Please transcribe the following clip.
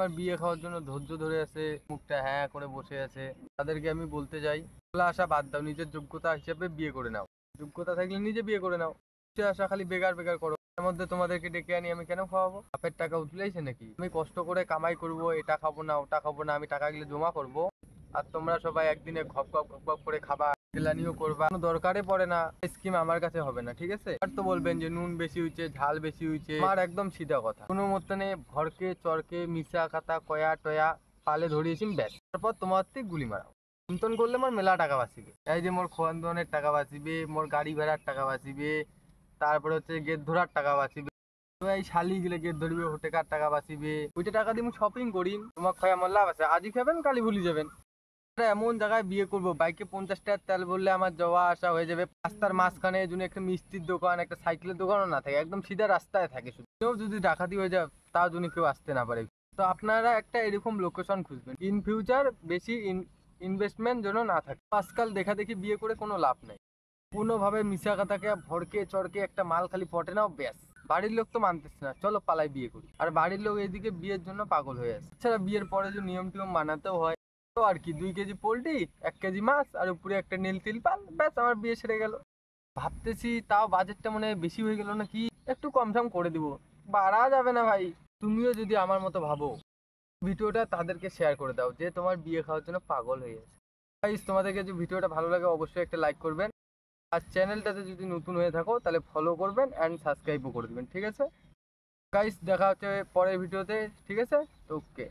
আমার বিয়ে খাওয়ার জন্য ধৈর্য ধরে আছে, মুখটা হ্যাঁ করে বসে আছে, তাদেরকে আমি বলতে যাই খোলা আশা বাদ দাও, নিজের যোগ্যতা হিসেবে বিয়ে করে নাও। যোগ্যতা থাকলে নিজে বিয়ে করে নাও, সে আশা খালি বেকার বেকার করো। তার মধ্যে তোমাদেরকে ডেকে আনি আমি কেন খাওয়াবো? বাপের টাকা উঠলেইছে নাকি? আমি কষ্ট করে কামাই করব, এটা খাবো না ওটা খাবো না, আমি টাকাগুলো জমা করব, আর তোমরা সবাই একদিনে ঘপ ঘপ ঘপ ঘপ করে খাবা, গ্লানিও করবা, কোনো দরকারে পড়ে না। স্কিম আমার কাছে হবে না, ঠিক আছে? আর তো বলবেন যে নুন বেশি হয়েছে, ঝাল বেশি হয়েছে। আমার একদম সিধা কথা, কোনো মতে নেই ভরকে চরকে মিশা খাতা কয়া টয়া পালে ধরিয়েছি ব্যাস, তারপর তোমার থেকে গুলি মারা চিন্তন করলে মোর মেলা টাকা বাঁচিবে। এই যে মোর খোয়ান্দনের টাকা বাঁচিবে, মোর গাড়ি ভাড়ার টাকা বাঁচিবে, তারপরে হচ্ছে গেট ধরার টাকা বাঁচিবে, এই শালি গেলে গেট ধরবে হোটেকার টাকা বাঁচিবে। ওইটা টাকা দিয়ে শপিং করি, তোমার খয়া আমার লাভ আছে। আজই খাবেন কালি ভুলে যাবেন। এমন জায়গায় বিয়ে করবো বাইকে 50 টাকার তেল বললে আমার যাওয়া আসা হয়ে যাবে। রাস্তার মাঝখানে যদি একটা মিষ্টির দোকান একটা সাইকেলের দোকানও না থাকে, একদম সিধা রাস্তায় থাকে, শুধু কেউ যদি ডাকাতি হয়ে যায় তাও যদি কেউ আসতে না পারে। তো আপনারা একটা এরকম লোকেশন খুঁজবেন, ইন ফিউচার বেশি ইনভেস্টমেন্ট যেন না থাকে। আজকাল দেখা দেখি বিয়ে করে কোনো লাভ নেই, কোনোভাবে মিশা কথাকে ভরকে চড়কে একটা মাল খালি পটে নাও ব্যাস। বাড়ির লোক তো মানতেছে না, চলো পালাই বিয়ে করি, আর বাড়ির লোক এদিকে বিয়ের জন্য পাগল হয়ে আছে। এছাড়া বিয়ের পরে যে নিয়ম টিয়ম মানাতেও হয়, তো আর কি 2 কেজি পোল্ট্রি 1 কেজি মাছ আর উপরে একটা নীল তিল পাল, ব্যাস আমার বিয়ে সেরে গেল। ভাবতেছি তাও বাজেটটা মনে হয় বেশি হয়ে গেল নাকি, একটু কম সম করে দিব, বাড়া যাবে না ভাই? তুমিও যদি আমার মতো ভাবো, ভিডিওটা তাদেরকে শেয়ার করে দাও যে তোমার বিয়ে খাওয়ার জন্য পাগল হয়ে গেছে। গাইস, তোমাদেরকে যদি ভিডিওটা ভালো লাগে অবশ্যই একটা লাইক করবেন, আর চ্যানেলটাতে যদি নতুন হয়ে থাকো তাহলে ফলো করবেন অ্যান্ড সাবস্ক্রাইবও করে দিবেন, ঠিক আছে? গাইস, দেখা হচ্ছে পরের ভিডিওতে, ঠিক আছে? ওকে।